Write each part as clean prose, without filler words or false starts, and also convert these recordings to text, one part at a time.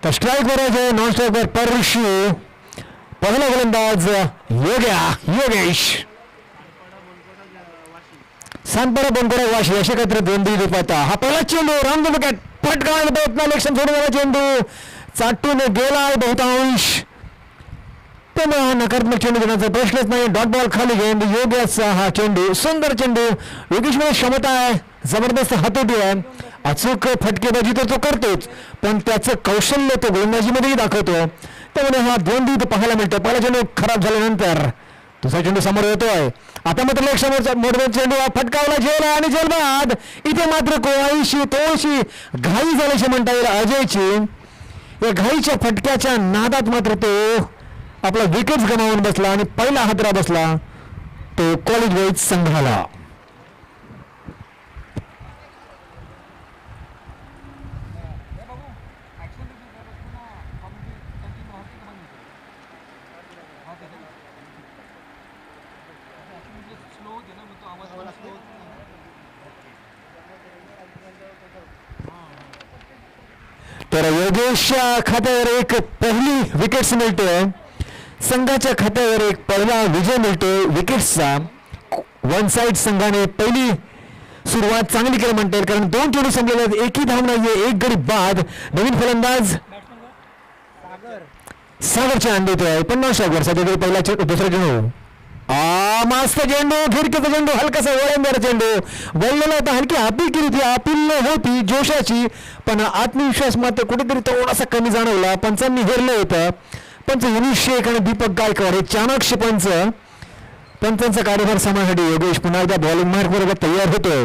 तर स्ट्राईक वर आहे नॉन स्ट्राईक वर परशु. पहिला गोलंदाज योगेश. सांगपडा बनकोडा वाशी असे एकत्र दोन दिवस पाहता. हा पहिला चेंडू रामदेव विकेट पटकावण्याचा प्रयत्न. इलेक्शन सोडून चेंडू चाटून गेला बहुतांश. त्यामुळे हा नकारात्मक चेंडू घेण्याचा प्रश्नच नाही. डॉट बॉल खाली घेऊन योग्याचा हा चेंडू. सुंदर चेंडू. योगेशमध्ये क्षमता आहे, जबरदस्त हातोटी आहे, अचूक फटकेबाजी तर तो करतोच, पण त्याचं कौशल्य तो गोलंदाजीमध्येही दाखवतो. त्यामुळे हा दोन दिवस पाहायला मिळतो. पहिला चेंडू खराब झाल्यानंतर दुसरा चेंडू समोर येतोय. आता मात्र एक समोरचा मोठा चेंडू फटकावला जेल आणि जेलबाद. इथे मात्र कोळीशी थोडीशी घाई झाल्याची म्हणता येईल अजयची. या घाईच्या फटक्याच्या नादात मात्र तो आपला विकेट गमावून बसला आणि पहिला हादरा बसला तो कॉलेज बॉईज संघाला. तर योगेशच्या खात्यावर एक पहिली विकेट्स मिळते. संघाच्या खात्यावर एक पहिला विजय मिळतो विकेट्सचा. वन साइड संघाने पहिली सुरुवात चांगली केली म्हणता येईल, कारण दोन चेंडू संपलेले आहेत, एकही धाव नाहीये, एक गडी बाद. नवीन फलंदाज सागरच्या अंडे येतोय 50 वर. सध्या पहिला दुसरा चेंडू मस्त चेंडू, खिडकीचा चेंडू, हलकासा वळणदार चेंडू वळलेला होता. हलकी अपील केली होती, अपील होती जोशाची, पण आत्मविश्वास मात्र कुठेतरी थोडासा कमी जाणवला. पंचांनी हेरलं होतं. पंच विनीश शेख आणि दीपक गायकवाड हे चाणक्ष पंच. पंचांचा कार्यभार सांभाळण्यासाठी योगेश पुन्हा एकदा बॉलिंग मार्क बरोबर तयार होतोय.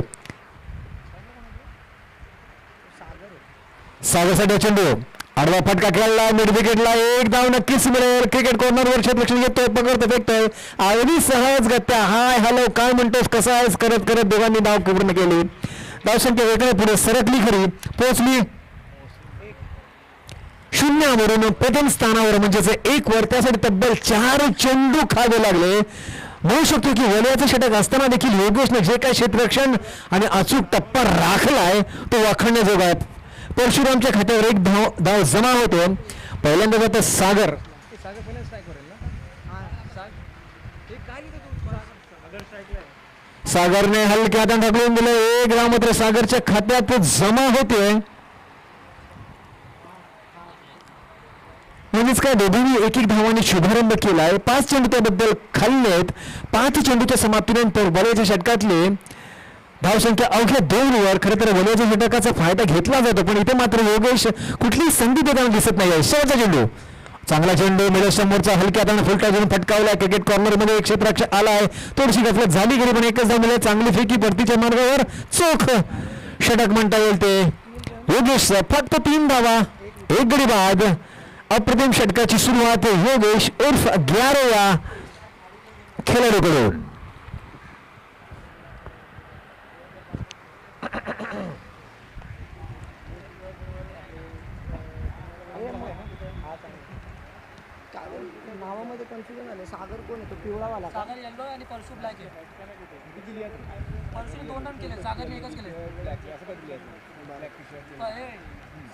सागरसाठी चेंडू आडवा फटका खेळला मिड विकेटला. एक धाव नक्कीच मिळेल. क्रिकेट कॉर्नरवर क्षेत्ररक्षण घेतोय, पकडतो, फेकतोय अगदी सहजगत्या. हाय हॅलो काय म्हणतोस कसा आहेस करत करत दोघांनी धाव पूर्ण केली. धावसंख्या वेगळ्या पुढे सरकली, खरी पोहोचली 0 वरून प्रथम स्थानावर म्हणजेच 1 वर. त्यासाठी तब्बल 4 चेंडू खावे लागले. म्हणू शकतो की वलयाचं षटक असताना देखील योगेशने जे काय क्षेत्ररक्षण आणि अचूक टप्पा राखलाय तो वाखाणण्याजोगा आहे. परशुरामच्या खात्यावर एक धाव जमा होते. पहिल्यांदा जातं सागर. सागरने हलक्या हाताने ढकलून दिलं. एक धाव मात्र सागरच्या खात्यात जमा होते. म्हणजेच काय दोघांनी एक धावांनी शुभारंभ केलाय. 5 चेंडू त्याबद्दल खाल्लेत. 5 चेंडूच्या समाप्तीनंतर वलयाच्या षटकातले धावसंख्या अवघ्या 2 वर. खरं तर वलयाच्या षटकाचा फायदा घेतला जातो, पण इथे मात्र योगेश कुठलीही संधी देताना दिसत नाही. शेवटचा चेंडू चांगला चेंडू मिडल समोरचा हलक्या हाताने फुलटा घेऊन फटकावला. क्रिकेट कॉर्नरमध्ये एक क्षेत्ररक्षक आलाय. थोडीशी गफलत झाली गेली, पण एकच धाव मिळाली. चांगली फेकी परतीच्या मार्गावर चोख षटक म्हणता येईल ते योगेश. फक्त 3 धावा, 1 गडी बाद. अप्रतिम षटकाची सुरुवात योगेश उर्फ ग्यारो या खेळाडूकडून. नावामध्ये कन्फ्युजन झाले. सागर कोण आहे तो पिवळावाला? सागर येलो आणि परशु ब्लॅक आहे. परशुने 2 रन केले, सागरने एकच केले.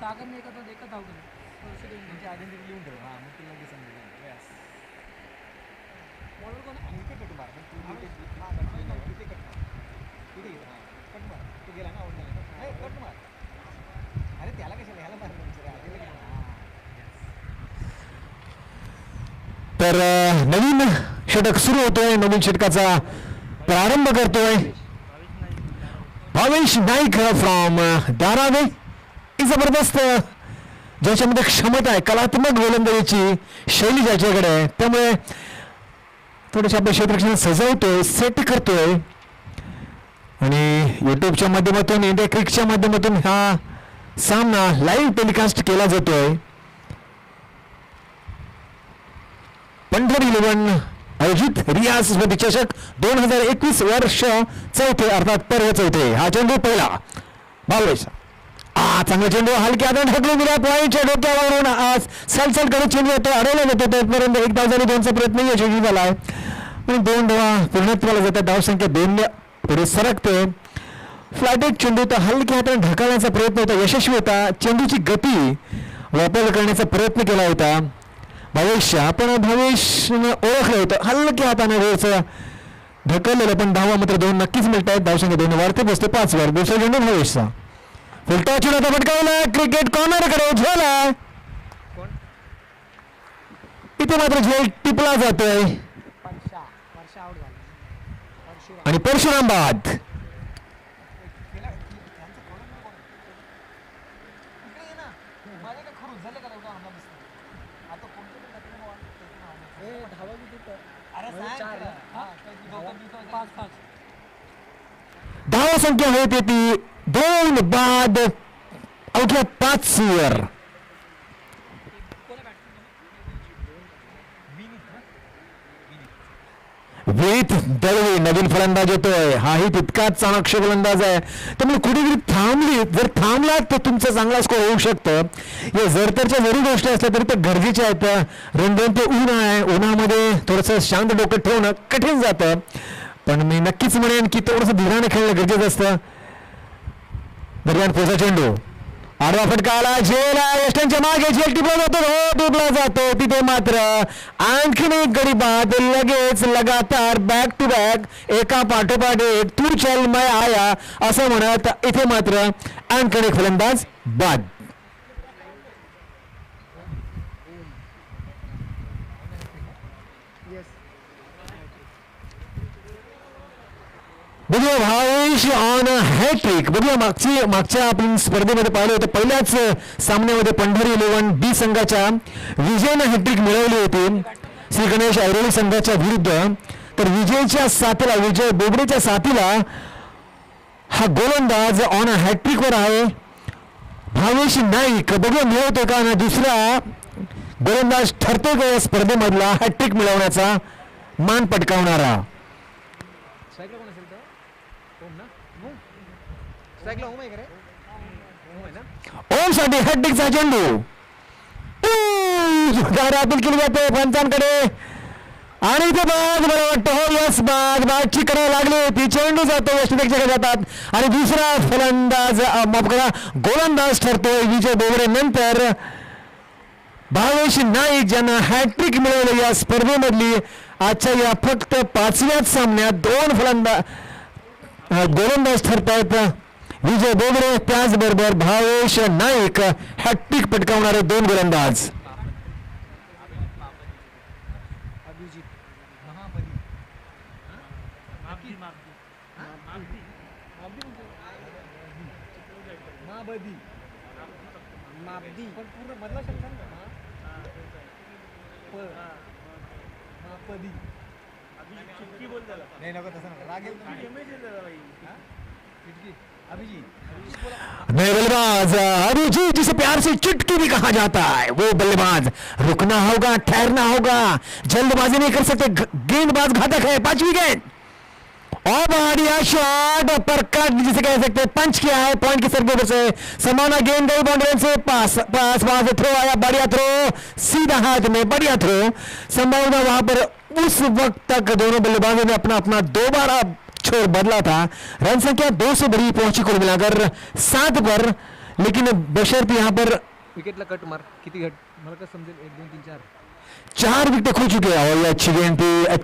सागरने एकच धाव केली. परशु त्यांची आयडेंटिटी लिहून ठेव. हां मग तुला लगेच समजेल. यस बॉलर कोण आहे? विकेट कट मार. कट मार. तो गेला ना आउट झाला. नाही कट मार. अरे त्याला कशाला ह्याला मार. तर नवीन षटक सुरू होतोय. नवीन षटकाचा प्रारंभ करतोय भावेश नाईक फ्रॉम धारावे. जबरदस्त ज्याच्यामध्ये क्षमता आहे, कलात्मक गोलंदाजीची शैली ज्याच्याकडे आहे, त्यामुळे थोडंसं आपल्या क्षेत्ररक्षण सजवतोय, सेट करतोय. आणि युट्यूबच्या माध्यमातून, इंडिया क्रिकेटच्या माध्यमातून हा सामना लाईव्ह टेलिकास्ट केला जातोय. पंढर 11 आयोजित रियाज स्मृती चषक 2021 वर्ष चौथे, अर्थात पर्व चौथे. हा चेंडू पहिला भावेश. चांगला चेंडू हलक्या हाताने ढकलून दिला. पॉईंटच्या डोक्यावरून आज सलसल करत चेंडू येतो, अडवला जातो. तोपर्यंत 1 धाव झाली, 2चा प्रयत्न यशस्वी झाला आहे. 2 धावा पूर्णत्वाला जातात. धावसंख्या 2 पुढे सरकते. फ्लॅटेड चेंडू तर हलक्या हाताने ढकलण्याचा प्रयत्न होता, यशस्वी होता. चेंडूची गती वापर करण्याचा प्रयत्न केला होता भावेशच्या, पण भावेशनं ओळखलं होतं हलक्या हाताने वेळचं ढकललेलं. पण धावा मात्र 2 नक्कीच मिळत आहेत. धावसंख्या 2 वाढते बसते 5 वर. दुसरा चेंडू भावेशचा फुलटा चेंडू आता पटकावला क्रिकेट कॉर्नरकडे झेला. इथे मात्र झेल टिपला जातोय परशा आउट झाला. परशुराम. आणि परशुराम बाद. केला त्यांचं कोण कोण इकडे ये ना. माझ्या काय खरूच झालं का एवढा आम्हाला दिसतं आता कोणतं तरी त्याचं नाव आहे, त्याचं नाव नाही. ए, धावा किती तर? अरे म्हणजे सांग चार त्याला. ना? हा, काही तू गौतम दिसतोय का? 5-5. धावा संख्या होते ती 2 बाद अवघ्या 5 वर. वेळीत दळवी नवीन फलंदाज येतोय. हाही तितकाच चाणक्य फलंदाज आहे. त्यामुळे कुठेतरी थांबली, जर थांबला तर तुमचा चांगला स्कोर होऊ शकतं. या जरतरच्या जरी गोष्टी असल्या तरी ते गरजेच्या आहेत. रणरण ते ऊन आहे, उन्हामध्ये थोडंसं शांत डोकं ठेवणं कठीण जातं. पण मी नक्कीच म्हणेन की थोडंसं धीराने खेळणं गरजेचं असतं. दरम्यान पुढचा चेंडू आडवा फटका आला. झेल वेस्टर्नच्या मागे झेल टिपला जातो, हो टिपला जातो. तिथे मात्र आणखीन एक गडी बाद लगेच लगातार बॅक टू बॅक एका पाठोपाठ एक तू चल मैं आया असं म्हणत इथे मात्र आणखीन एक फलंदाज बाद. येस. बघूया भावेश ऑन हॅट्रिक. बघूया मागच्या आपण स्पर्धेमध्ये पाहिलं होतं. पहिल्याच सामन्यामध्ये पंढरी 11 बी संघाच्या विजयनं हॅट्रिक मिळवली होती श्री गणेश ऐरोली संघाच्या विरुद्ध. तर विजयच्या साथीला, विजय बोबडेच्या साथीला हा गोलंदाज ऑन हॅट्रिकवर आहे भावेश नाईक. बघूया मिळवतो का ना दुसरा गोलंदाज ठरतो का या स्पर्धेमधला हॅट्रिक मिळवण्याचा मान पटकावणारा. स्ट्राईकला कोण असेल तर ओम ना. स्ट्राईकला ओम आहे का रे? ओम आहे ना. ओम साठी हॅट्रिकचा चेंडू अपील केली जाते पंचांकडे. आणि इथे बाद मला वाटतं, हो यस बाद. बादची करायला लागली होती. चेंडू जातो यष्टीकडे जातात आणि दुसरा फलंदाज माफ करा गोलंदाज ठरतोय विजय बोबडे नंतर भावेश नाईक ज्यांना हॅट्रिक मिळवलं या स्पर्धेमधली. आजच्या या फक्त 5व्याच सामन्यात 2 गोलंदाज ठरतायत विजय बोबडे, त्याचबरोबर भावेश नाईक. हॅट्रिक पटकावणारे 2 गोलंदाज. अभिजित. महाबली. महाबदी. माबदी. पण पूर्ण मधला शब्द सांग ना. महापदी. नाही नको तसं नका राग येईल ना. चिटकी अभिजीत. नए बल्लेबाज अभिजीत, जिसे प्यार से चुटकी भी कहा जाता है, वो बल्लेबाज. रुकना होगा, ठहरना होगा, जल्दबाजी नहीं कर सकते. गेंदबाज घातक है. 5वीं गेंद और बढ़िया शॉट पर कट जिसे कह सकते हैं पंच किया है पॉइंट की सरके ऊपर से. समाना गेंद गई बाउंड्री से पास पास वहां से थ्रो आया. बढ़िया थ्रो सीधा हाथ में, बढ़िया थ्रो. संभावना वहां पर उस वक्त तक दोनों बल्लेबाजों ने अपना अपना दोबारा छोर बदला था. रन संख्या 2 से बड़ी पहुंची कुल मिलाकर 7 पर. लेकिन बशर्त यहां पर विकेटला कट मार. किती घट मला कसं समजेल? 1 2 3 4 4 विकेट खो चुके हैं. और ये अच्छी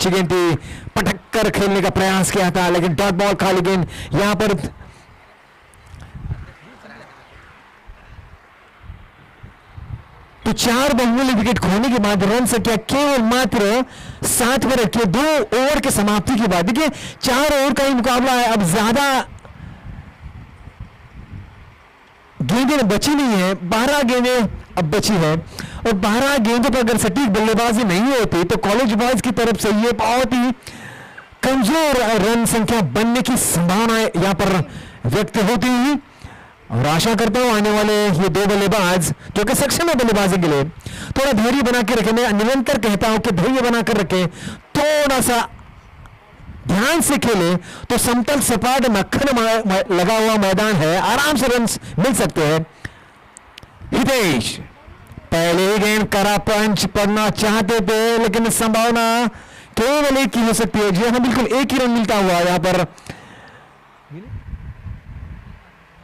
गेंद थी. पटक कर खेलने का प्रयास किया था लेकिन डॉट बॉल खाली गेंद. यहां पर तो 4 बहुमूल्य विकेट खोने के बाद रन संख्या केवल मात्र 7 पर रखिए 2 ओवर के समाप्ति के बाद. देखिए 4 ओवर का ही मुकाबला है. अब ज्यादा गेंदें बची नहीं है. 12 गेंदें अब बची है और 12 गेंदों पर अगर सटीक बल्लेबाजी नहीं होती तो कॉलेज बॉयज की तरफ से ये बहुत ही कमजोर रन संख्या बनने की संभावना यहां पर व्यक्त होती है. और आशा करता हूं आने वाले ये 2 बल्लेबाज जो कि सक्षम है बल्लेबाजी के लिए थोड़ा धैर्य बना के रखें. मैं निरंतर कहता हूं कि धैर्य बनाकर रखें, थोड़ा सा ध्यान से खेले तो समतल सपाट मक्खन लगा हुआ मैदान है, आराम से रन मिल सकते हैं. हितेश पहले ही गेंद करा पंच पड़ना चाहते थे लेकिन संभावना केवल एक की हो सकती है. जी हाँ बिल्कुल एक ही रन मिलता हुआ यहाँ पर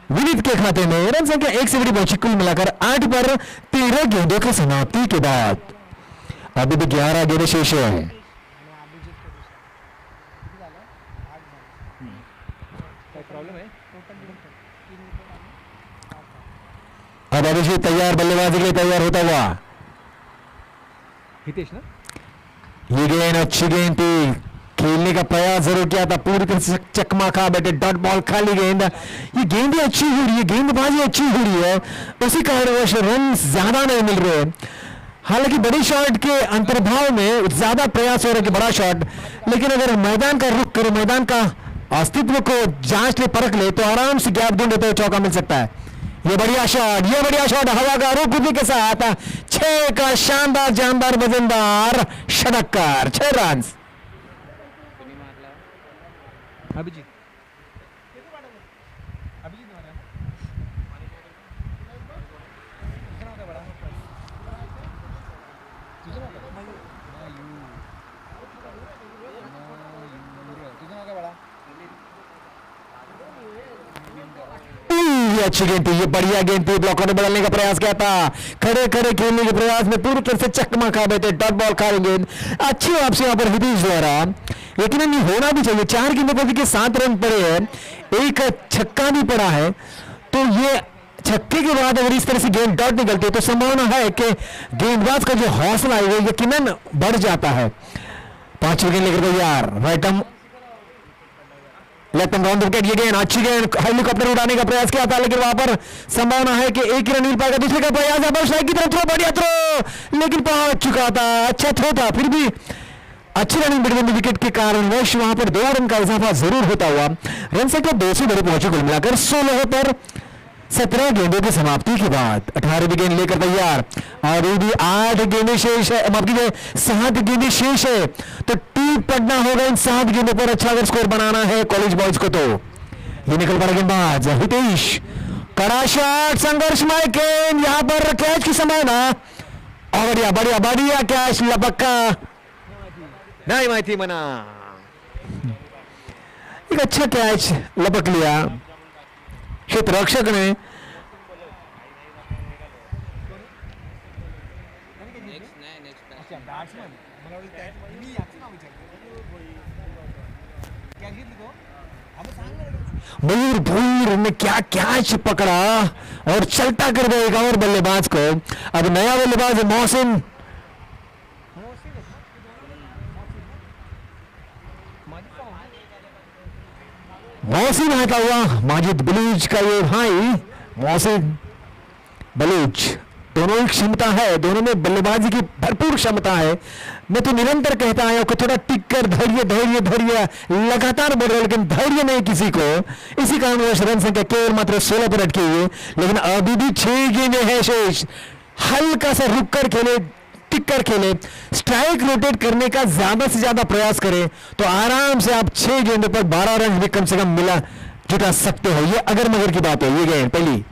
विनीत के खाते में रन संख्या 1 से बड़ी पहुंची, कुल मिलाकर 8 पर 13 गेंदों की समाप्ति के बाद अभी भी 11 गेंदें शेष है। आणि अभिजित को दुसरा किती झालं 8 झालं काय प्रॉब्लेम आहे? टोटल 3 विकेट आणि 8 झाले. अब अभिषेक तैयार, बल्लेबाजी के लिए तैयार होता हुआ। हितेश ना? ये गेंद अच्छी गेंद थी, खेलने का प्रयास जरूर किया था, पूरी तरह से चकमा खा बैठे, डॉट बॉल खाली गेंद। ये गेंद भी अच्छी हो रही है, गेंदबाजी अच्छी हो रही है, उसी कारणवश रन ज्यादा नहीं मिल रहे। हालांकि बड़ी शॉट के अंतर्भाव में ज्यादा प्रयास हो रहा है कि बड़ा शॉट, लेकिन अगर मैदान का रुख करे, मैदान का अस्तित्व को जांच ले, परख ले, तो आराम से गैप ढूंढे तो चौका मिल सकता है। ये बढ़िया शॉट, ये बढ़िया शॉट, हवा का रुख बुद्धि के साथ 6 का शानदार जानदार वजनदार षटकार, 6 रन। अभिजित अभिजित मारा ना? तुझं नाव काय बडा? तुझं नाव काय? मयूर. तुझं नाव काय बडा? ये अच्छी गेंद थी, ये बढ़िया गेंद थी, ब्लॉकर ने बदलने का प्रयास किया था, खड़े खड़े खेलने के प्रयास में पूरी तरह से चकमा खा बैठे, डॉट बॉल खा रही गेंद। अच्छी वापसी यहाँ पर हितेश द्वारा, लेकिन नहीं होना भी चाहिए। 4 गेंदों पर देखिए 7 रन पड़े हैं, एक छक्का भी पड़ा है, तो ये छक्के के बाद अगर इस तरह से गेंद डॉट निकलती है तो संभावना है कि गेंदबाज का जो हौसला है वो यकीनन बढ़ जाता है। 5 विकेट लेकर तैयार, right arm left round wicket, ये गेंद अच्छी गेंद, हेलीकॉप्टर उड़ाने का प्रयास किया था, लेकिन वहां पर संभावना है कि एक ही रन मिल पाएगा। दूसरे का प्रयास है, स्ट्राइक की तरफ थ्रो, बढ़िया थ्रो, लेकिन पहुंच चुका था, अच्छा थ्रो था, फिर भी अच्छी रनिंग बिटवीन विकेट के कारणवश वहां पर 2 रन का इजाफा जरूर होता हुआ रन संख्या 2 से बड़े पहुंचे, कुल मिलाकर 16 पर 17 गेंदों की समाप्ति के बाद 18वीं गेंद लेकर तैयार, और ये भी 8 गेंदें शेष है, माफ कीजिए 7 गेंदें शेष है, तो टूट पड़ना होगा इन 7 गेंदों पर अच्छा अगर स्कोर बनाना है कॉलेज बॉयज को। तो ये निकल पड़ा गेंदबाज हितेश, कड़ा शॉट, संघर्षमय गेंद, यहां पर कैच की संभावना, और बढ़िया बढ़िया बढ़िया कैच, लपक्का नहीं माहिती मना, एक अच्छा कैच लपक लिया क्षेत्ररक्षक ने। अच्छा बॅट्समन मला वाटलं त्या मी याचं नाव विचारतो. कॅच घेतली तो? अबे सांग ना. मयूर भूर ने क्या कैच पकड़ा और चलता कर दिया एक और बल्लेबाज को। अब नया बल्लेबाज मोहसिन, मोहसिन आता हुआ माजिद बलूच का ये भाई मोहसिन बलूच, दोनों की क्षमता है, दोनों में बल्लेबाजी की भरपूर क्षमता है। मैं तो निरंतर कहता आया कि थोड़ा टिक कर धैर्य धैर्य धैर्य लगातार बढ़ रहे, लेकिन धैर्य नहीं किसी को, इसी कारण रन संख्या केवल मात्र 16 पर अटकी हुई, लेकिन अभी भी 6 गेंदें हैं शेष। हल्का सा रुक कर खेले, टिक कर खेले, स्ट्राइक रोटेट करने का ज्यादा से ज्यादा प्रयास करें तो आराम से आप 6 गेंदों पर 12 रन भी कम से कम मिला जुटा सकते हो। ये अगर मगर की बात है। ये गेंद पहली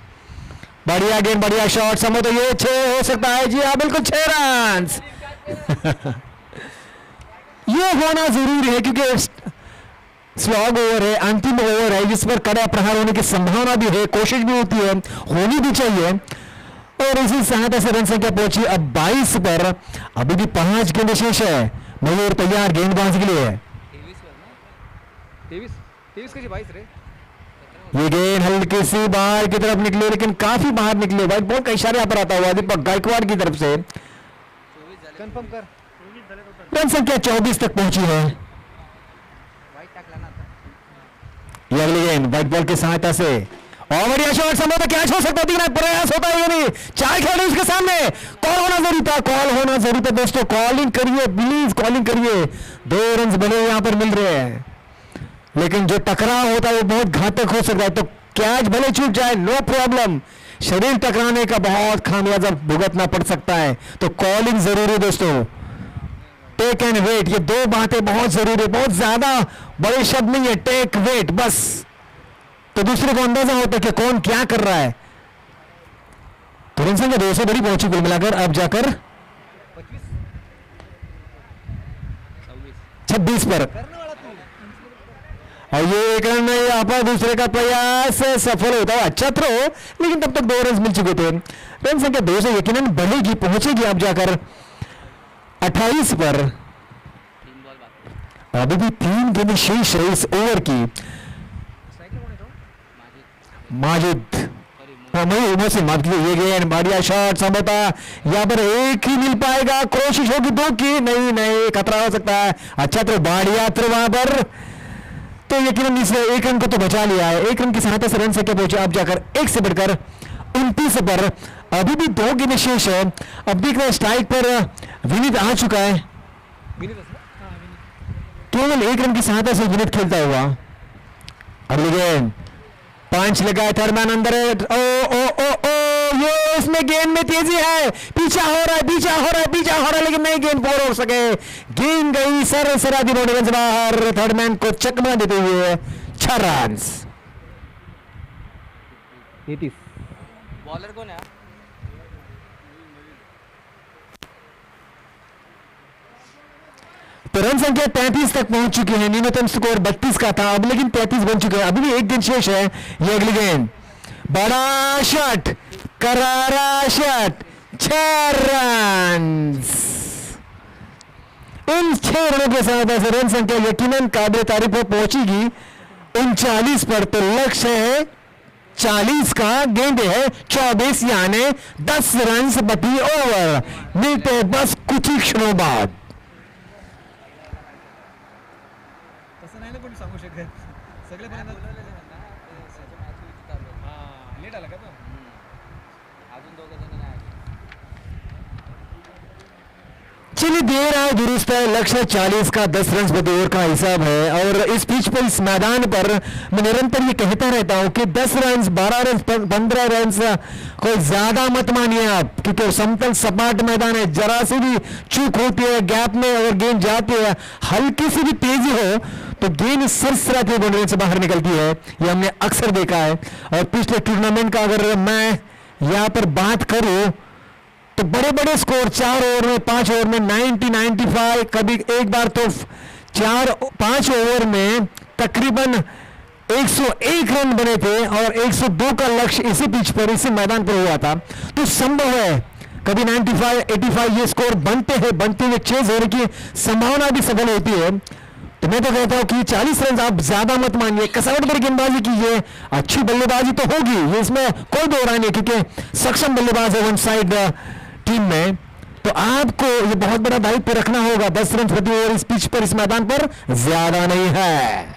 बढ़िया गेंद, बढ़िया शॉट, समझो तो ये 6 हो सकता है। जी हाँ बिल्कुल 6 रन ये होना जरूरी है, क्योंकि स्लॉग ओवर है, अंतिम ओवर है, जिस पर कड़ा प्रहार होने की संभावना भी है, कोशिश भी होती है, होनी भी चाहिए। और इसी सहायता से रन संख्या पहुंची अब 22 पर, अभी भी 5 गेंदें शेष है। मयूर तैयार गेंदबाजी के लिए। 23 के 22 रे। ये गेंद हल्की सी बाहर की तरफ निकली, लेकिन काफी बाहर निकले। व्हाइट बॉल का इशारा यहाँ पर आता हुआ दीपक गायकवाड़ की तरफ से। कन्फर्म कर. रन संख्या 24 तक पहुंची है। ये अगली गेंद व्हाइट बॉल की सहायता से, और बढ़िया शॉट, संभव तो कैच हो सकता है, प्रयास होता है या नहीं। 4 खिलाड़ी उसके सामने, कॉल होना जरूरी था, कॉल होना जरूरी था दोस्तों। कॉलिंग करिए प्लीज, कॉलिंग करिए। 2 रन बने यहाँ पर मिल रहे हैं, लेकिन जो टकराव होता है वो बहुत घातक हो सकता है। तो कैच भले छूट जाए नो प्रॉब्लम, शरीर टकराने का बहुत खामियाजा भुगतना पड़ सकता है। तो कॉलिंग जरूरी दोस्तों, टेक एंड वेट, ये 2 बातें बहुत जरूरी है। बहुत ज्यादा बड़े शब्द नहीं है, टेक वेट बस, तो दूसरे को अंदाजा होता है कि कौन क्या कर रहा है। तो रन संख्या 2 से बड़ी पहुंची कुल मिलाकर अब जाकर 26 पर। और ये एक रन में यहाँ पर दूसरे का प्रयास सफल होता है, अच्छा थ्रो, लेकिन तब तक 2 रन मिल चुके थे। रन संख्या 2 से यकीनन बढ़ेगी, पहुंचेगी अब जाकर 28 पर। अभी भी 3 गेंद शेष है इस ओवर की। माजिद से माफ कीजिए, ये गेंद बढ़िया शॉट संभवता यहाँ पर एक ही मिल पाएगा, कोशिश होगी 2 की, नहीं खतरा हो सकता है। अच्छा तो बढ़िया थ्रो वहां पर, तो यकीनन इस 1 रन को तो बचा लिया है। 1 रन की सहायता से रन संख्या पहुंचे अब जाकर 1 से बढ़कर 29 पर। अभी भी 2 गेंद शेष है। अब देख रहे स्ट्राइक पर विनीत आ चुका है, केवल 1 रन की सहायता से विनीत खेलता हुआ। अगली गेंद पंच लगा है, थर्ड मैन अंदर है। ओ ये इसमें गेंद में तेजी है, पीछा हो रहा है, लेकिन नहीं गेंद पर हो सके। गेंद गई सरादी बाउंड्री से बाहर, थर्ड मैन को चकमा देते हुए 6 रन। बॉलर कौन है? तो रन संख्या 33 तक पहुंच चुके हैं। न्यूनतम स्कोर 32 का था, अब लेकिन 33 बन चुके हैं। अभी भी 1 गेंद शेष है। ये अगली गेंद बड़ा शॉट, करारा शॉट, 6 रन। इन 6 रनों के साथ ऐसे रन संख्या यकीनन काबिल तारीफ पर पहुंचेगी 39 पर। तो लक्ष्य है 40 का, गेंद है 24, यानी 10 रन प्रति ओवर। मिलते हैं बस कुछ ही क्षणों बाद। तसं नाही ना कोणी सांगू शकत, सगळे पण लेट आला का तो? अजून 2 जण नाही. चलिए देर आए दुरुस्त है। लक्ष्य 40 का, 10 रन प्रति ओवर का हिसाब है। और इस पिच पर, इस मैदान पर मैं निरंतर ये कहता रहता हूं कि 10 रन, 12 रन, 15 रन कोई ज्यादा मत मानिए आप, क्योंकि समतल सपाट मैदान है। जरा सी भी चूक होती है गैप में और गेंद जाती है, हल्की सी भी तेजी हो तो गेंद सरसराती बाउंड्री से बाहर निकलती है। ये हमने अक्सर देखा है। और पिछले टूर्नामेंट का अगर मैं यहां पर बात करूं तो बड़े बड़े स्कोर 4 ओवर में, 5 ओवर में 90, 95, कभी एक बार तो 4-5 ओवर में तकरीबन 101 रन बने थे और 102 का लक्ष्य इसी पिच पर, इसी मैदान पर हुआ था। तो संभव है कभी 95, 85 ये स्कोर बनते हुए चेज होने की संभावना भी सफल होती है। तो मैं तो कहता हूं कि 40 रन आप ज्यादा मत मानिए, कसावट पर गेंदबाजी कीजिए, अच्छी बल्लेबाजी तो होगी, ये इसमें कोई दो राय नहीं, क्योंकि सक्षम बल्लेबाज है वन साइड टीम में। तो आपको ये बहुत बड़ा दायित्व रखना होगा। 10 रन प्रति ओवर इस पिच पर, इस मैदान पर ज्यादा नहीं है।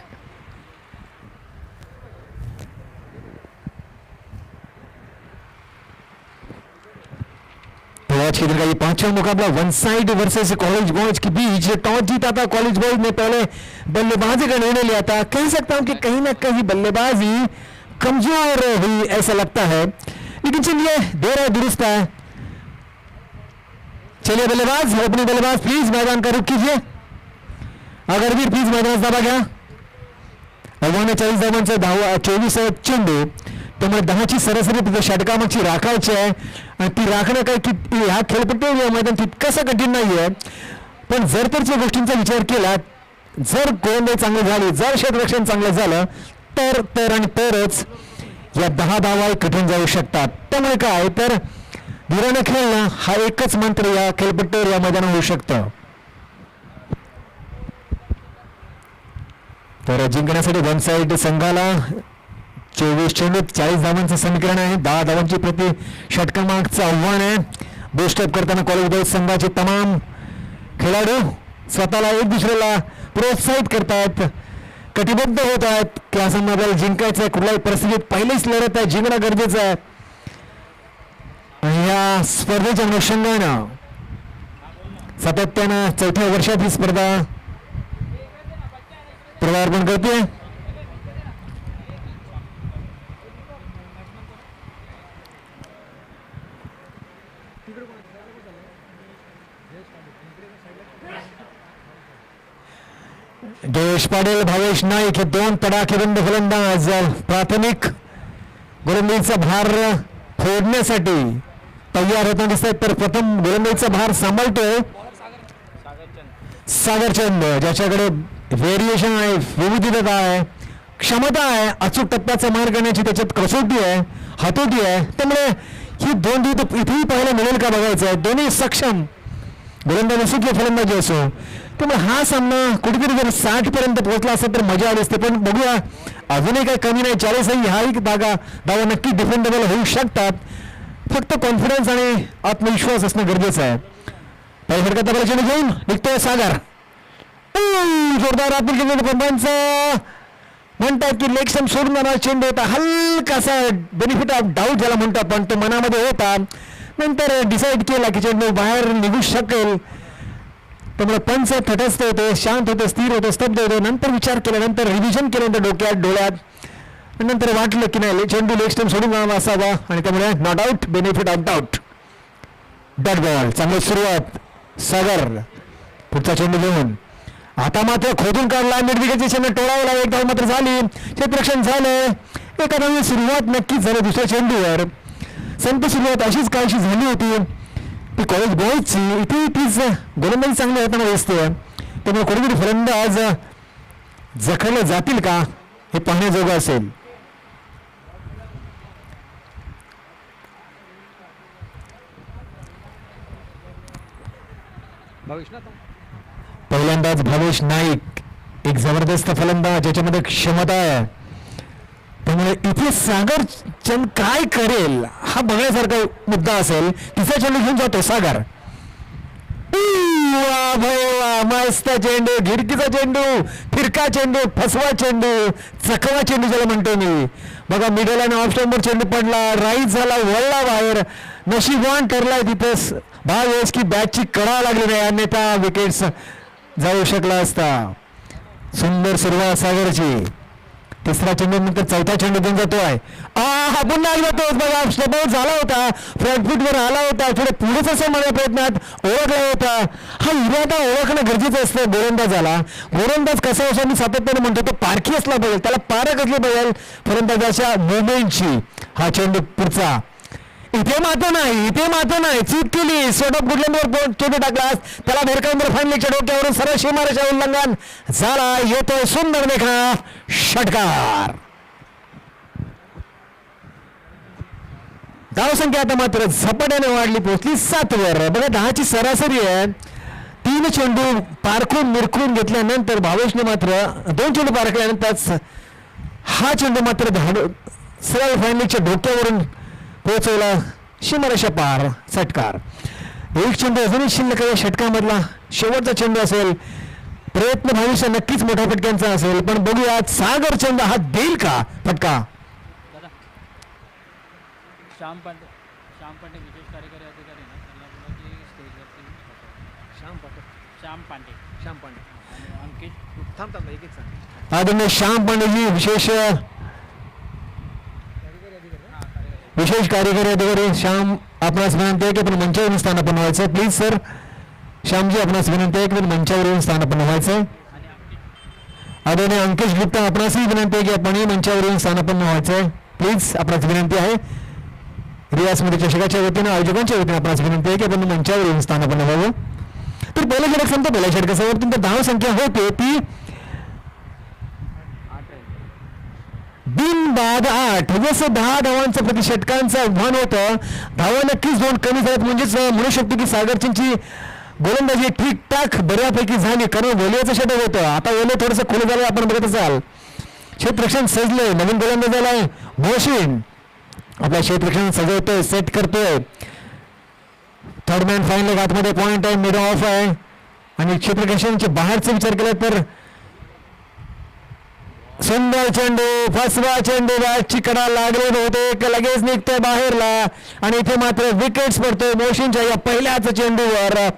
तो आज के दिन का ये 5वां मुकाबला one side versus college boys के बीच। टॉस जीता था कॉलेज बॉयज ने, पहले बल्लेबाजी का निर्णय लिया था। कह सकता हूं कि कहीं ना कहीं बल्लेबाजी कमजोर हुई ऐसा लगता है, लेकिन चलिए देर है दुरुस्त है। चलिए बल्लेबाज, अपनी बल्लेबाज प्लीज मैदान का रुख कीजिए। अगर भी प्लीज मैदान दाबा गया 39 धावांचा धावा, 24 चेंडू, त्यामुळे 10ची सरासरी तिथे षटकामाची राखायची आहे आणि ती राखणं काय की ह्या खेळपट्टीवर या मैदान तितकंसं कठीण नाही आहे. पण जर तरच्या गोष्टींचा विचार केला, जर गोलंदाजी चांगली झाली, जर क्षेत्ररक्षण चांगलं झालं तर आणि तरच या 10 धावा कठीण जाऊ शकतात. त्यामुळे काय तर धीराने खेळणं हा एकच मंत्र या खेळपट्टीवर या मैदानावर होऊ शकतं. तर जिंकण्यासाठी वन साइड संघाला 24 चेंडूत 40 धावांचं समीकरण आहे. 10 धावांची प्रति षटकामागचं आव्हान आहे. बूस्टअप करताना कॉलेज बॉयज संघाचे तमाम खेळाडू स्वतःला एक दुसऱ्याला प्रोत्साहित करतायत, कटिबद्ध होत आहेत की असं आपल्याला जिंकायचं आहे. कुठल्याही परिस्थितीत पहिलीच लढत आहे, जिंकणं गरजेचं आहे. या स्पर्धेच्या अनुषंगानं सातत्यानं 4थ्या वर्षात ही स्पर्धा पदार्पण करते. जयेश पाटील, भावेश नाईक हे 2 तडाखेबंद फलंदाज प्राथमिक गोलंदाजीचा भार फोडण्यासाठी तयार होताना दिसतात. तर प्रथम गोलंदाजीचा भार सांभाळतोय सागरचंद, ज्याच्याकडे व्हेरिएशन आहे, विविधता आहे. क्षमता आहे, अचूक टप्प्याचा मार करण्याची त्याच्यात कसोटी आहे, हातोटी आहे. त्यामुळे ही दोन इथेही पाहायला मिळेल का बघायचं आहे. दोन्ही सक्षम गोलंदाज असो किंवा फलंदाजी असो. त्यामुळे हा सामना कुठेतरी जर 60 पर्यंत पोहोचला असेल तर मजा आली असते. पण बघूया, अजूनही काही कमी नाही. 40 हाही धावा नक्की डिफेंडेबल होऊ शकतात. फक्त कॉन्फिडन्स आणि आत्मविश्वास असणं गरजेचं आहे. पहिल्या फटका बला चेंडू घेऊन निघतोय सागर. जोरदार आतून पंपांचं म्हणतात की लेग स्टंप सोडून जाणार चेंडू होता. हलकासा बेनिफिट ऑफ डाऊट ज्याला म्हणतो आपण, तो मनामध्ये होता. नंतर डिसाईड केला की चेंडू बाहेर निघू शकेल. त्यामुळे पंच तटस्थ होते, शांत होते, स्थिर होते, स्तब्ध होते. नंतर विचार केल्यानंतर रिव्हिजन केल्यानंतर डोक्यात डोळ्यात नंतर वाटलं की नाही चेंडू लेग स्टंप सोडून जाणार असावा आणि त्यामुळे not out, benefit of doubt. Dot ball. चांगली सुरुवात सागर. पुढचा चेंडू घेऊन आता मात्र खोदून काढला. मिड विकेटचे चेंडू टोळावला. एक धाव मात्र झाली. क्षेत्ररक्षण झालं. एका धावी सुरुवात नक्कीच झाली दुसऱ्या चेंडूवर. संत सुरुवात अशीच काहीशी झाली होती ती कॉलेज बॉयजची. इथे तीच गोलंदाजी चांगली होताना दिसते. त्यामुळे कुठेतरी फलंदाज जखडले जातील का हे पाहण्याजोगं असेल. पहिल्यांदाच भावेश नाईक, एक जबरदस्त फलंदाज ज्याच्यामध्ये क्षमता आहे. त्यामुळे इथे सागर चंद काय करेल हा बघण्यासारखा मुद्दा असेल. तिसरा चेंडू घेऊन जातो सागर. मस्त चेंडू, गिरकीचा चेंडू, फिरका चेंडू, फसवा चेंडू, चकवा चेंडू ज्याला म्हणतो मी. बघा मिडल आणि ऑफ स्टंपवर चेंडू पडला, राईट झाला, वळला बाहेर. नशीबवान ठरलाय तिथं भावेश की बॅटची कडा लागली नाही, अन्यथा विकेट्स जाऊ शकला असता. सुंदर सुरुवात सागरची. तिसरा चेंडू नंतर चौथा चेंडू घेऊन जातोय. हा पुन्हा एकदा तोच बघा स्टेप आउट झाला होता, फ्रंट फूटवर आला होता, थोडे पुढेच असं माझ्या प्रयत्नात ओळखला होता. हा इरादा ओळखणं गरजेचं असतं गोलंदाजाला. गोलंदाज कसा असो मी सातत्याने म्हणतो तो पारखी असला पाहिजे, त्याला पारख असली पाहिजे फलंदाजाच्या मुवमेंटची. हा चेंडू पुढचा. इथे मात्र नाही, चूक केली. शॉर्ट ऑफ गुडलँडवर चेंडू टाकलास त्याला भेरकांवर फायनलीच्या डोक्यावरून सरळ सीमारेषा उल्लंघन झाला. येतोय सुंदर देखा षटकार. धावसंख्या आता मात्र झपाट्याने वाढली, पोहोचली 7 वर. बघा 10ची सरासरी आहे. 3 चेंडू पारखून निरखून घेतल्यानंतर भावेशने मात्र 2 चेंडू पारखल्यानंतर हा चेंडू मात्र सरळ फायनलीच्या डोक्यावरून पोहोचवला सीमारेषा पार. षटकार. एक चेंडू अजूनही शिल्लक आहे. षटकामधला शेवटचा चेंडू असेल. प्रयत्न भविष्य नक्कीच मोठ्या फटक्यांचा असेल, पण बघूया सागर चंद हा देईल का फटका. श्याम पांडे विशेष कार्यकारी अधिकारी ना त्यांना बोला की स्टेजवरती श्याम पांडे अंकित थांब एक सांग. आदरणीय श्याम पांडेजी विशेष कार्यकारी अधिकारी श्याम, आपणास विनंती आहे की आपण मंचावरून स्थानापन्न व्हायचं. प्लीज सर, श्यामजी आपणास विनंती आहे की आपण मंचावरून स्थानापन्न व्हायचं. आदरणीय अंकेश गुप्ता, आपणासही विनंती आहे की आपण मंचावरून स्थानापन्न व्हायचं. प्लीज आपणास विनंती आहे. रिया स्मृती चषकाच्या वतीनं आयोजकांच्या वतीनं आपणास विनंती आहे की आपण मंचावरून स्थानापन्न व्हावं. तर पहिलं षटक संपतो. पहिल्या षटकासमोर तुमची धाव संख्या होते ती बिनबाद 8. जसं 10 धावांचं प्रति षटकांचं आव्हान होतं, धावा नक्कीच 2 कमी झाल्यात. म्हणजेच म्हणू शकतो की सागरची गोलंदाजी ठीकठाक बऱ्यापैकी झाली, कारण ओलियाचं षटक होतं. आता ओले थोडंसं खुलं झालं आपण बघत असाल. क्षेत्ररक्षण सजलंय. नवीन गोलंदाज आलाय मोहसिन. आपल्या क्षेत्ररक्षण सजवतोय, सेट करतोय. थर्ड मॅन फाईनल आतमध्ये पॉईंट आहे, मिड ऑफ आहे. आणि क्षेत्ररक्षणाच्या बाहेरचा विचार केला तर सुंदर चेंडू, फसवा चेंडू, बॅटची कडा लागले नव्हते, लगेच निघतोय बाहेरला. आणि इथे मात्र विकेट्स पडतोय मोहसिनच्या या पहिल्याच चेंडूवर.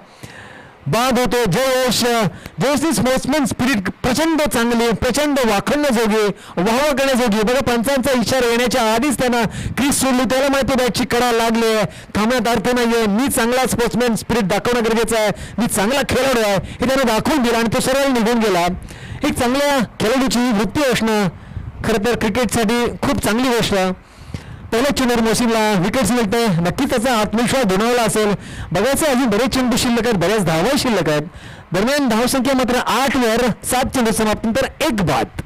बाद होतो जोशची स्पोर्ट्समॅन स्पिरिट प्रचंड चांगली, प्रचंड वाखणण्याजोगी, वाहवा करण्याजोगी. बघा पंचांचा इशारा येण्याच्या आधीच त्यांना क्रीज सोडली. त्याला माहिती बॅटची कडा लागली आहे, थांबण्यात अर्थ नाहीये. मी चांगला स्पोर्ट्समॅन स्पिरिट दाखवणं गरजेचं आहे, मी चांगला खेळाडू आहे हे त्यानं दाखवून दिलं आणि तो सरळ निघून गेला. एक चांगल्या खेळाडूची वृत्ती असणं खरं तर क्रिकेटसाठी खूप चांगली गोष्ट. पहिल्याच चेंडूवर मोहसिनला विकेट्स मिळते, नक्कीच त्याचा आत्मविश्वास दुणावला असेल. बघायचं अजून बरेच चेंडू शिल्लक आहेत, बऱ्याच धावा शिल्लक आहेत. दरम्यान धावसंख्या मात्र 8 वर 7 चेंडू समाप्त, नंतर 1 बाद.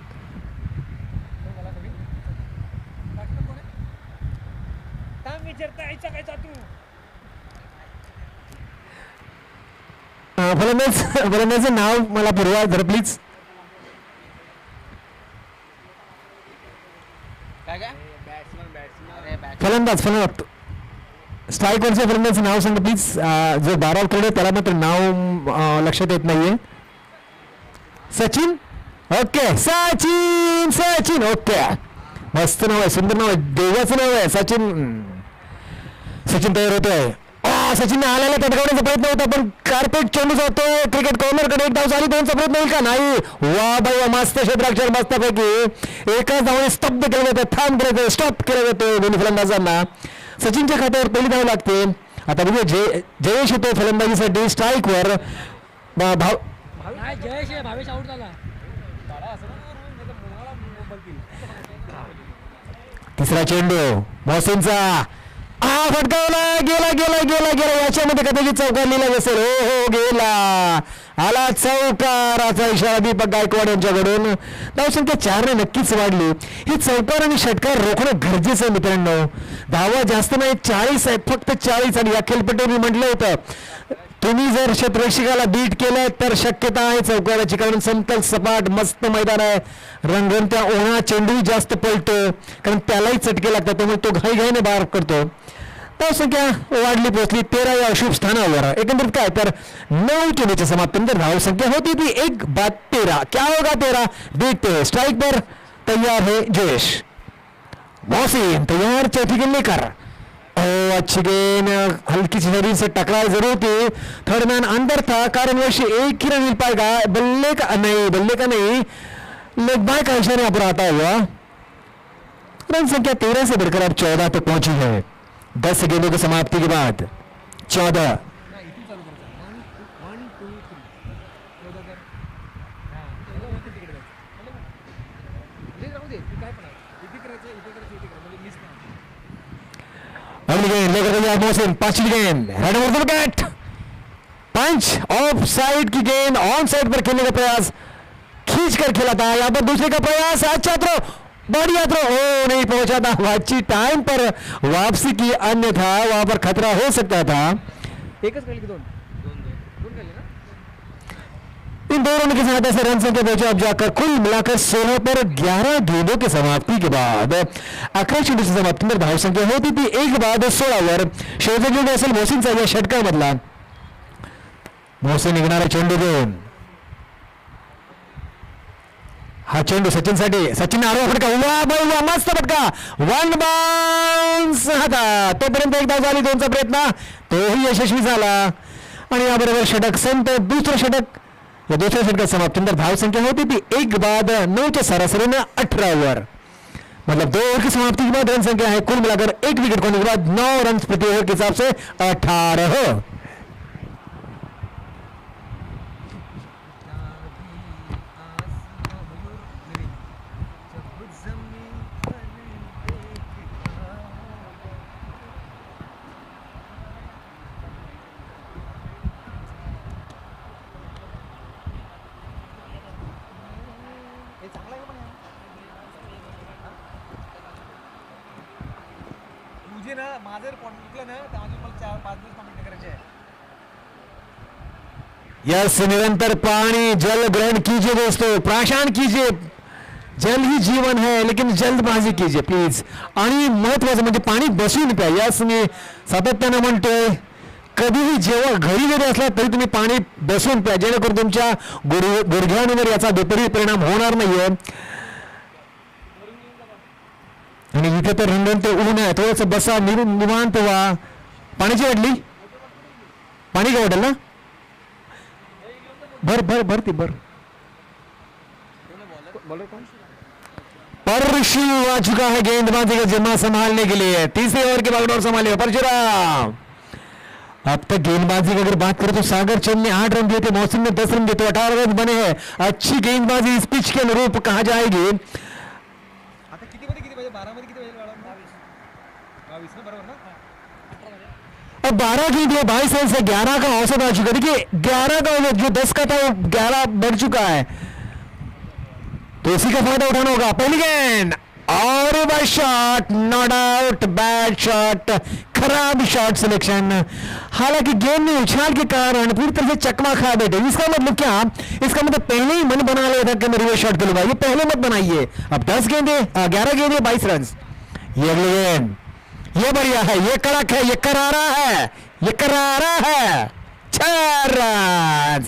फलंदाजाचं नाव मला पुरवा जरा प्लीज. काय काय फलंदाज स्ट्राईकवरच्या फलंदाजाचं नाव सांगा प्लीज. जो 12 खेळ त्याला मात्र नाव लक्षात येत नाहीये. सचिन. Okay Sachin Sachin okay. मस्त नाव आहे, सुंदर नाव आहे, देवाचं नाव आहे सचिन. सचिन तयार होतोय. सचिनने आल्याला तटकावण्याचा प्रयत्न होता पण कार्पेट चेंडू जातोय क्रिकेट कॉर्नरकडे. एक धाव झाली, 2चा प्रयत्न होईल का? नाही. वा बाई वा, मस्त क्षेत्राक्षर मस्तपैकी एकाच धावाने स्तब्ध केलं जातं, थांब केलं जातं, स्टॉप केलं जातं दोन्ही फलंदाजांना. सचिनच्या खात्यावर पहिली धाव लागते. आता बघूया जयेश येतो फलंदाजीसाठी स्ट्राईकवर. भावेश आउट झाला. तिसरा चेंडू मोहसिनचा फटकावला, गेला गेला गेला गेला. याच्यामध्ये कदाचित चौकार लिहिला असेल. हो गेला, आला चौकाराचा इशारा दीपक गायकवाड यांच्याकडून. धावसंख्या 4 ने नक्कीच वाढली. ही चौकार आणि षटकार रोखणं गरजेचं आहे मित्रांनो. धावा जास्त नाही, 40 आहेत, फक्त 40. आणि या खेळपट्टीने म्हटलं होतं तुम्ही जर क्षेत्ररक्षकाला बीट केलं तर शक्यता आहे चौकाराची, कारण समतल सपाट मस्त मैदान आहे. रंगवंत्या ओढा चेंडूही जास्त पळतो कारण त्यालाही चटके लागतात, त्यामुळे तो घाईघाईने बार करतो. धावसंख्या वाढली, पोहोचली 13 या अशुभ स्थानावर. एकंदरीत काय तर 9 चेंडूच्या समाप्तीनंतर धावसंख्या होती ती 1/13. क्या होगा 13 देखते. स्ट्राइक पर तैयार है जयेश. मोहसिन तैयार, चौथी गेंद लेकर. अच्छी गेंद, हल्की सी शरीर से टकराई जरूर थी. थर्ड मैन अंदर था, कारण वैसे एक ही रन मिल पाएगा. बल्ले का नहीं, लेग बाय का इशारा यहाँ पर आता हुआ. रन संख्या 13 से बढ़कर अब 14 तक पहुंची है 10 गेंदों की समाप्ति के बाद. 14. अगली गेंद लेकर गया मोहसिन, 5वीं गेंद, रन ओवर द विकेट. पंच ऑफ साइड की गेंद ऑन साइड पर खेलने का प्रयास, खींच कर खेला था. यहाँ पर दूसरे का प्रयास, अच्छा थ्रो, बढ़िया थ्रो, ओ नहीं पहुंचा था. अच्छी टाइम पर वापसी की, अन्यथा वहां पर खतरा हो सकता था. इन दो रनों की सहायता से रन संख्या पहुंचा अब जाकर कुल मिलाकर 16 पर 11 गेंदों की समाप्ति के बाद 11 चेंडू की समाप्ती में धाव संख्या होती थी 1/16 शेवटचा चेंडू असेल मोहसिनचा या षटकामधला. मोहसिन निघणारा चेंडू घेऊन हा चेंडू सचिनसाठी. सचिन आरोह फटका, वा मस्त फटका, 1 बाउन्स हातात. तोपर्यंत एक धाव झाली, 2चा प्रयत्न तोही यशस्वी झाला. आणि याबरोबर षटक संत दुसरं षटक. या दुसऱ्या षटकात समाप्तीनंतर धाव संख्या होती थी 1/9 सरासरीने 18 मतलब 2 ओवर की समाप्ति के बाद रन संख्या है कुल मिलाकर 1 विकेट खोने के बाद 9 रन प्रति ओवर के हिसाब से 18. तुझे ना माझं पॉइंट ना तर अजून मला 4-5 दिवस कमेंट करायचे आहे. यस, निरंतर पानी जल ग्रहण कीजिए दोस्तों, प्राशन कीजिए. जल ही जीवन है, लेकिन जल्दबाजी कीजिए प्लीज. आणि महत्वाचं म्हणजे पाणी बसून प्या. यास मी सातत्यानं म्हणतोय, कधीही जेव्हा घरी जरी असला तरी तुम्ही पाणी बसून प्या, जेणेकरून तुमच्या गुडघ्यांवर याचा विपरीत परिणाम होणार नाहीये. आणि इथे तर रंगवंत ऊन आहे, थोडंसं बसा, निवांत व्हा. पाण्याची वाटली, पाणी का वाटेल ना, भर ती भर. परशु आ चुका है गेंदबाजी का जिम्मा संभालने के लिए. तीसरे ओवर के बागडोर संभाले परशुराम. अब तक गेंदबाजी की अगर बात करें तो सागर चंद ने 8 रन दिए थे, मोहसिन ने 10 रन दिए, तो 18 रन बने हैं. अच्छी गेंदबाजी इस पिच के अनुरूप कहा जाएगी. आता किती मध्ये 12 मध्ये किती वाजले मॅडम? 22 ना, बरोबर ना? अब 12 की 22 रन से 11 का औसत आ चुका है. देखिए 11 का औसत जो 10 का था वो 11 बढ़ चुका है, तो इसी का फायदा उठाना होगा. पहली गेंद और shot, not out, bad shot, खराब शॉट सिलेक्शन। हालांकि गेंद में उछाल के कारण पूरी तरह से चकमा खा बैठे। इसका मतलब क्या? इसका मतलब पहले ही मन बना लिया था कि मैं रिवर्स शॉट खेलूंगा। ये पहले मत बनाइए। अब 10 गेंदे 11 गेंदे 22 रन। ये अगली गेंद, ये बढ़िया है, ये कड़क है, ये करारा है, ये करारा है। 6 रन।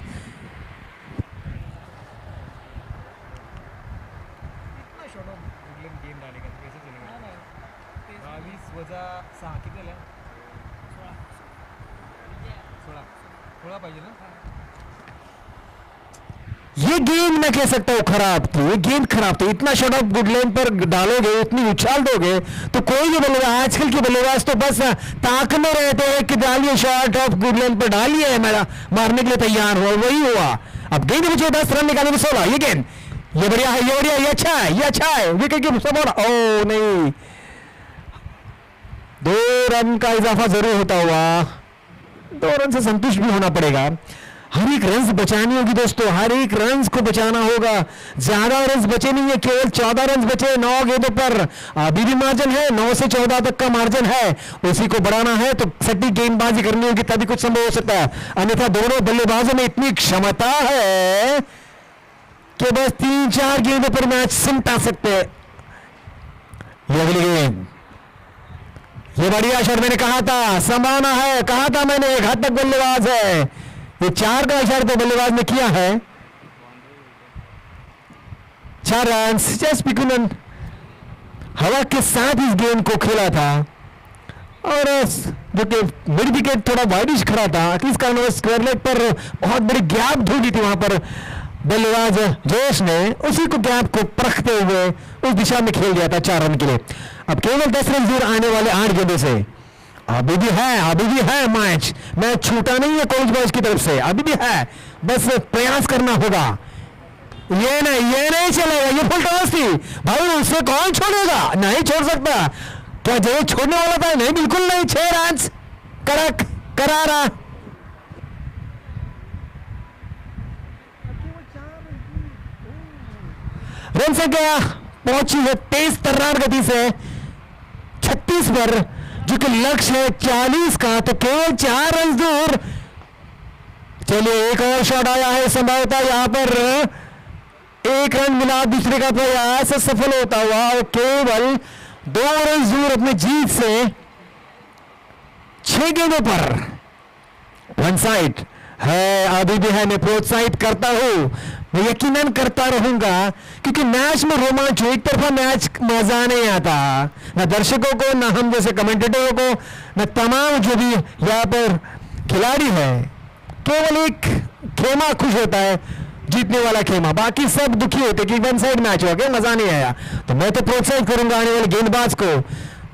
कितना शॉट ऑफ वुडलैंड गेम डालेगा तो कैसे चलेगा? 22 वजा 6 किती झाल्या? 16 पाहिजे ना? ये गेंद मैं कह सकता हूं खराब थी। ये गेंद खराब थी। इतना शॉट ऑफ गुडलैंड पर डालोगे, इतनी उछाल दोगे तो कोई भी बल्लेबाज, आजकल के बल्लेबाज तो बस ताकने रहते हैं कि डालिए शॉट ऑफ गुडलैंड पर, डालिए, मेरा मारने के लिए तैयार हो। वही हुआ। अब गेंद बचे 10 रन निकाले तो 16। ये गेंद, ये बढ़िया है, ये बढ़िया, ये अच्छा है, ये अच्छा है। विकेट की सपोर्ट। ओ नहीं, 2 रन का इजाफा जरूर होता हुआ। 2 रन से संतुष्ट भी होना पड़ेगा। हर एक रन बचानी होगी दोस्तों, हर एक रन को बचाना होगा। ज्यादा रन बचे नहीं है, केवल 14 रन बचे 9 गेंदों पर। अभी भी मार्जिन है, 9 से 14 तक का मार्जिन है। उसी को बढ़ाना है तो सटीक गेंदबाजी करनी होगी, तभी कुछ संभव हो सकता है। अन्यथा दोनों बल्लेबाजों में इतनी क्षमता है कि बस 3-4 गेंदों पर मैच सिमटा सकते हैं। ये अगली गेंद, ये बढ़िया शॉट। मैंने कहा था संभावना है, कहा था मैंने, एक हद तक बल्लेबाज है। ये 4 का इशारा तो बल्लेबाज ने किया है। 4 रन। जस्ट पिकुलन हवा के साथ इस गेंद को खेला था और जो कि मिड विकेट थोड़ा वाइडिश खड़ा था, इस कारण स्क्वायर लेग पर बहुत बड़ी गैप ढूंढी थी। वहां पर बल्लेबाज जोश ने उसी को गैप को परखते हुए उस दिशा में खेल दिया था 4 रन के लिए। अब केवल 10 रन दूर आने वाले 8 गेंदों से। अभी भी है मैच छूटा नहीं है कॉलेज बॉयज की तरफ से, अभी भी है। बस प्रयास करना होगा। ये नहीं चलेगा, ये फुल टॉस थी भाई, उससे कौन छोड़ेगा? नहीं छोड़ सकता। क्या जो छोड़ने वाला था? नहीं, बिल्कुल नहीं। 6 रन, कड़क, करारा। रन संख्या पहुंची है तेज तर्रार गति से 36 पर, जो कि लक्ष्य है 40 का, तो केवल 4 रन दूर। चलिए, एक और शॉट आया है, संभवतः यहां पर 1 रन मिला। दूसरे का प्रयास सफल होता हुआ और केवल 2 रन दूर अपने जीत से। 6 गेंदों पर वन साइड है, अभी भी है। मैं प्रोत्साहित करता हूं, मैं यकीनन करता रहूंगा, क्योंकि मैच में रोमांच हो। एक तरफा मैच मजा नहीं आता, न दर्शकों को, न हम जैसे कमेंटेटरों को, न तमाम जो भी यहाँ पर खिलाड़ी है। केवल एक खेमा खुश होता है, जीतने वाला खेमा, बाकी सब दुखी होते कि वन साइड मैच हो गया, मजा नहीं आया। तो मैं तो प्रोत्साहित करूंगा आने वाले गेंदबाज को,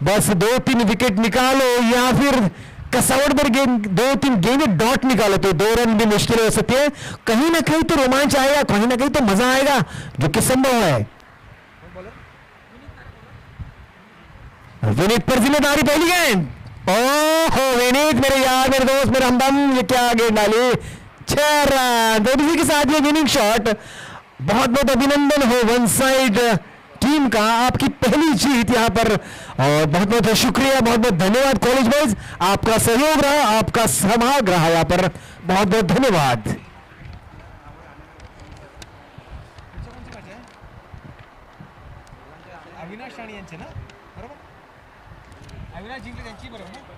बस 2-3 विकेट निकालो या फिर कसौट पर गेंद 2-3 गेंद डॉट निकालो तो 2 रन भी मुश्किल हो सकती है। कहीं ना कहीं तो रोमांच आएगा, कहीं ना कहीं तो मजा आएगा, जो कि संभव है। विनीत पर जिम्मेदारी, पहली गेंद। ओहो विनीत, मेरे यार, मेरे दोस्त, मेरे हमदम, ये क्या गेंद डाली। 6 रन। तो इसी के साथ ये विनिंग शॉट। बहुत बहुत अभिनंदन हो वन साइड टीम का, आपकी पहली जीत यहाँ पर। और बहुत बहुत शुक्रिया, बहुत बहुत धन्यवाद कॉलेज बॉयज, आपका सहयोग रहा, आपका सहभाग रहा यहाँ पर। बहुत बहुत धन्यवाद। अविनाश राणे यांचे ना, बरोबर? अविनाश जिंकले त्यांची, बरोबर ना?